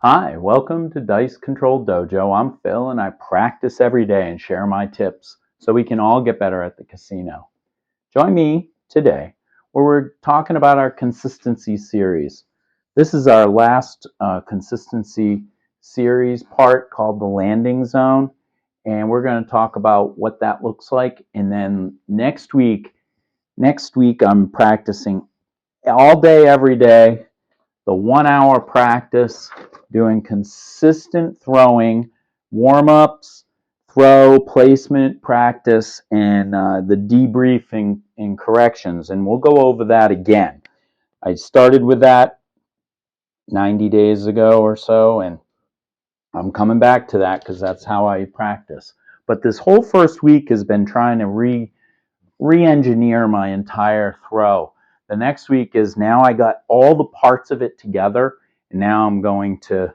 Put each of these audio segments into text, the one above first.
Hi, welcome to Dice Control Dojo. I'm Phil and I practice every day and share my tips so we can all get better at the casino. Join me today where we're talking about our consistency series. This is our last consistency series part called the landing zone, and we're going to talk about what that looks like. And then next week I'm practicing all day, every day, the 1 hour practice, doing consistent throwing, warm ups, throw, placement practice, and the debriefing and corrections. And we'll go over that again. I started with that 90 days ago or so, and I'm coming back to that because that's how I practice. But this whole first week has been trying to re-engineer my entire throw. The next week is now I got all the parts of it together, and now I'm going to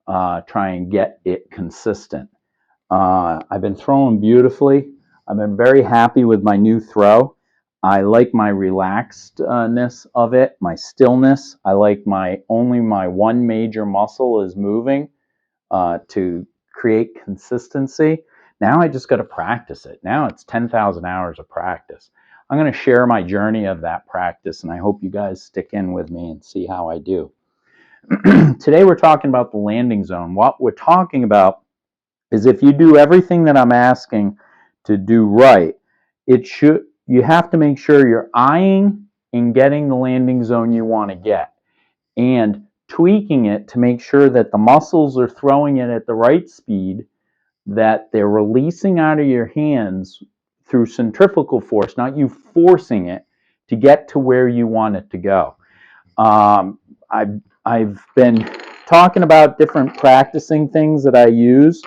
try and get it consistent. I've been throwing beautifully. I've been very happy with my new throw. I like my relaxedness of it, my stillness. I like only my one major muscle is moving to create consistency. Now I just got to practice it. Now it's 10,000 hours of practice. I'm going to share my journey of that practice, and I hope you guys stick in with me and see how I do. Today we're talking about the landing zone. What we're talking about is if you do everything that I'm asking to do right, you have to make sure you're eyeing and getting the landing zone you want to get, and tweaking it to make sure that the muscles are throwing it at the right speed, that they're releasing out of your hands through centrifugal force, not you forcing it to get to where you want it to go. I've been talking about different practicing things that I use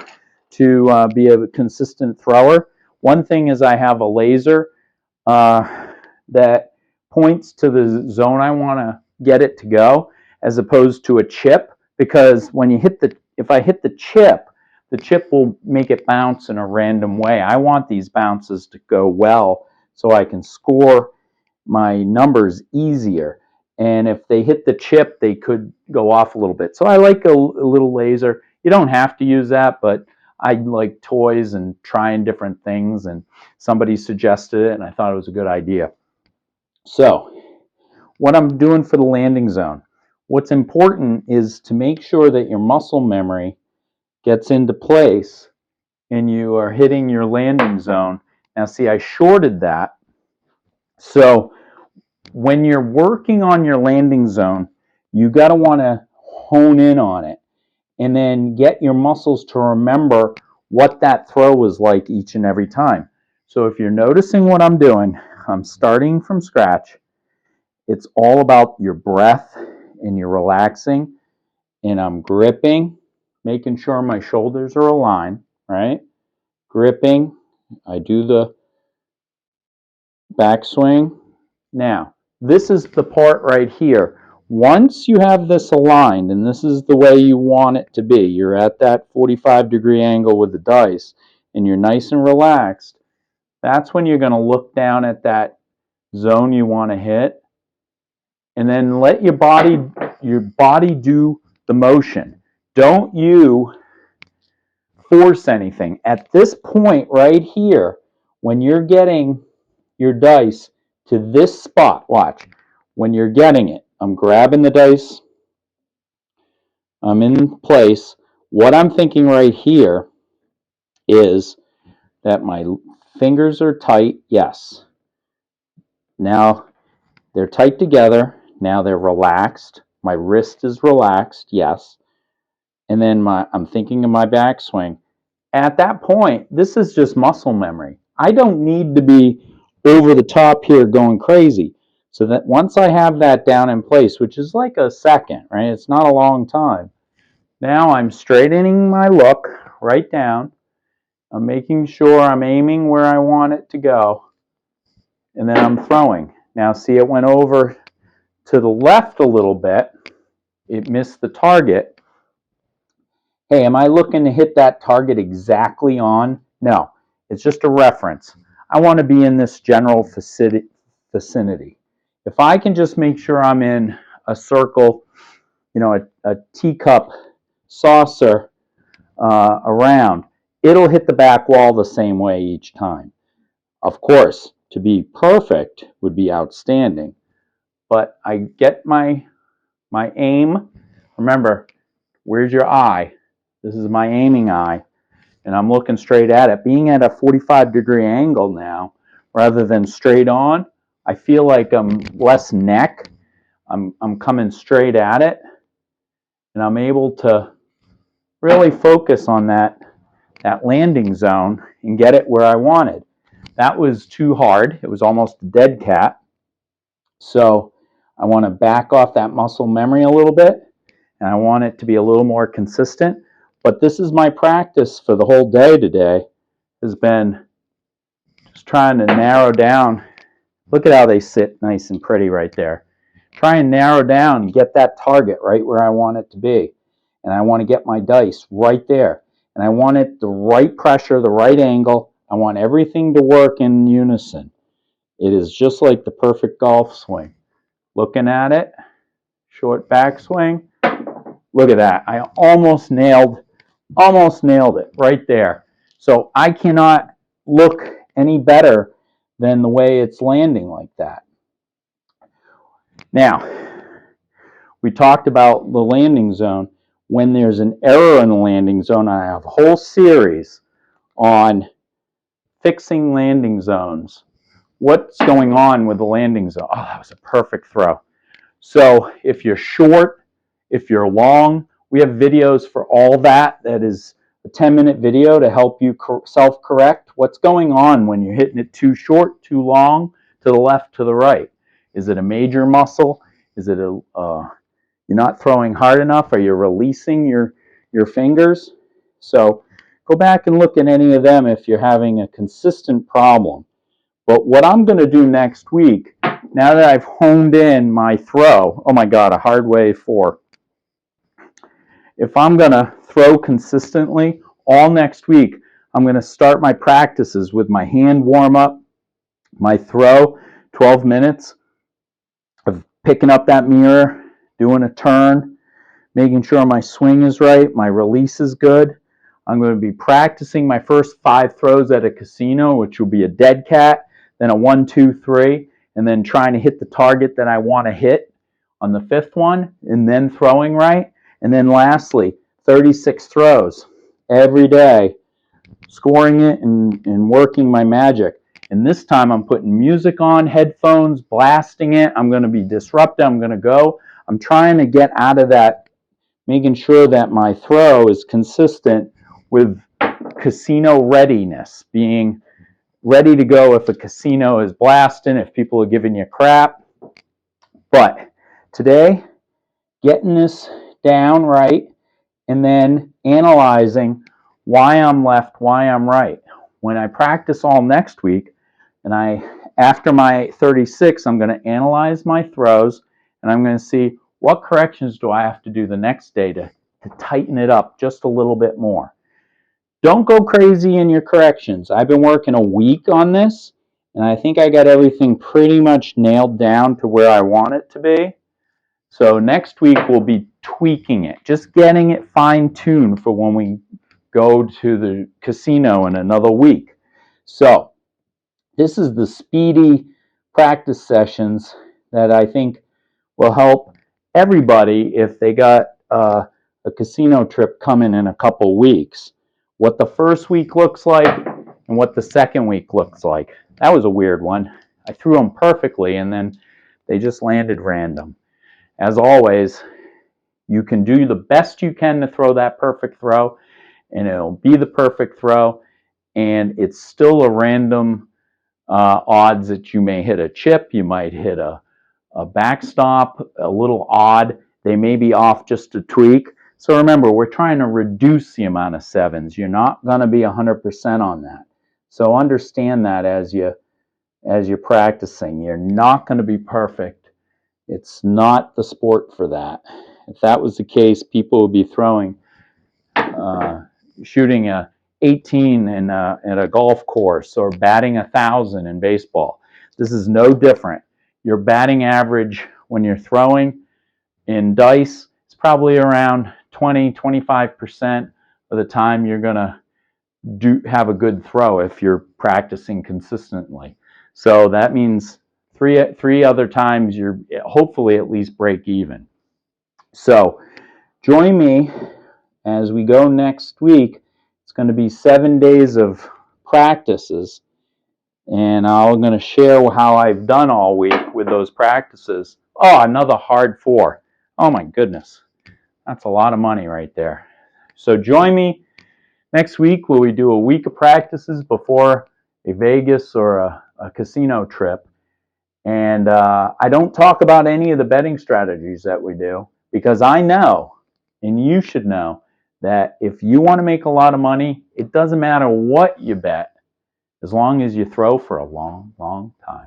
to be a consistent thrower. One thing is I have a laser that points to the zone I want to get it to go, as opposed to a chip, because when you if I hit the chip will make it bounce in a random way. I want these bounces to go well so I can score my numbers easier. And if they hit the chip, they could go off a little bit. So I like a little laser. You don't have to use that, but I like toys and trying different things, and somebody suggested it, and I thought it was a good idea. So what I'm doing for the landing zone, what's important is to make sure that your muscle memory gets into place and you are hitting your landing zone. Now see, I shorted that. So when you're working on your landing zone, you got to want to hone in on it and then get your muscles to remember what that throw was like each and every time. So if you're noticing what I'm doing, I'm starting from scratch. It's all about your breath and you're relaxing, and I'm gripping, making sure my shoulders are aligned, right? Gripping. I do the backswing. Now, this is the part right here. Once you have this aligned, and this is the way you want it to be, you're at that 45-degree angle with the dice, and you're nice and relaxed, that's when you're going to look down at that zone you want to hit, and then let your body do the motion. Don't you force anything. At this point right here, when you're getting your dice to this spot, watch, when you're getting it, I'm grabbing the dice, I'm in place. What I'm thinking right here is that my fingers are tight, yes. Now they're tight together, now they're relaxed. My wrist is relaxed, yes. And then I'm thinking of my backswing. At that point, this is just muscle memory. I don't need to be over the top here going crazy. So that once I have that down in place, which is like a second, right? It's not a long time. Now I'm straightening my look right down. I'm making sure I'm aiming where I want it to go. And then I'm throwing. Now see, it went over to the left a little bit. It missed the target. Hey, am I looking to hit that target exactly on? No, it's just a reference. I want to be in this general vicinity. If I can just make sure I'm in a circle, a teacup saucer around, it'll hit the back wall the same way each time. Of course, to be perfect would be outstanding, but I get my aim. Remember, where's your eye? This is my aiming eye, and I'm looking straight at it. Being at a 45-degree angle now, rather than straight on, I feel like I'm less neck. I'm coming straight at it, and I'm able to really focus on that landing zone and get it where I wanted. That was too hard. It was almost a dead cat. So I want to back off that muscle memory a little bit, and I want it to be a little more consistent. But this is my practice for the whole day today, has been just trying to narrow down. Look at how they sit nice and pretty right there. Try and narrow down and get that target right where I want it to be. And I want to get my dice right there. And I want it the right pressure, the right angle. I want everything to work in unison. It is just like the perfect golf swing. Looking at it, short backswing. Look at that. I almost nailed it right there. So I cannot look any better than the way it's landing like that. Now, we talked about the landing zone. When there's an error in the landing zone, I have a whole series on fixing landing zones. What's going on with the landing zone? Oh, that was a perfect throw. So if you're short, if you're long, we have videos for all that. That is a 10-minute video to help you self-correct. What's going on when you're hitting it too short, too long, to the left, to the right? Is it a major muscle? Is it you're not throwing hard enough? Are you releasing your fingers? So go back and look at any of them if you're having a consistent problem. But what I'm going to do next week, now that I've honed in my throw, oh my God, a hard wave 4. If I'm going to throw consistently all next week, I'm going to start my practices with my hand warm-up, my throw, 12 minutes of picking up that mirror, doing a turn, making sure my swing is right, my release is good. I'm going to be practicing my first 5 throws at a casino, which will be a dead cat, then a 1, 2, 3, and then trying to hit the target that I want to hit on the 5th one, and then throwing right. And then lastly, 36 throws every day, scoring it and working my magic. And this time I'm putting music on, headphones, blasting it. I'm going to be disruptive. I'm going to go. I'm trying to get out of that, making sure that my throw is consistent with casino readiness, being ready to go if a casino is blasting, if people are giving you crap. But today, getting this down right, and then analyzing why I'm left, why I'm right. When I practice all next week, and after my 36, I'm going to analyze my throws, and I'm going to see what corrections do I have to do the next day to tighten it up just a little bit more. Don't go crazy in your corrections. I've been working a week on this, and I think I got everything pretty much nailed down to where I want it to be. So next week we'll be tweaking it, just getting it fine-tuned for when we go to the casino in another week. So this is the speedy practice sessions that I think will help everybody if they got a casino trip coming in a couple weeks. What the first week looks like and what the second week looks like. That was a weird one. I threw them perfectly and then they just landed random. As always, you can do the best you can to throw that perfect throw, and it'll be the perfect throw, and it's still a random odds that you may hit a chip, you might hit a backstop, a little odd. They may be off just a tweak. So remember, we're trying to reduce the amount of 7s. You're not going to be 100% on that. So understand that as you're practicing. You're not going to be perfect. It's not the sport for that. If that was the case, people would be shooting a 18 at a golf course or batting 1,000 in baseball. This is no different. Your batting average when you're throwing in dice is probably around 20-25% of the time you're going to have a good throw if you're practicing consistently. So that means three other times you're hopefully at least break even. So join me as we go next week. It's going to be 7 days of practices, and I'm going to share how I've done all week with those practices. Oh, another hard 4. Oh my goodness. That's a lot of money right there. So join me next week where we do a week of practices before a Vegas or a casino trip. And I don't talk about any of the betting strategies that we do, because I know, and you should know, that if you want to make a lot of money, it doesn't matter what you bet, as long as you throw for a long, long time.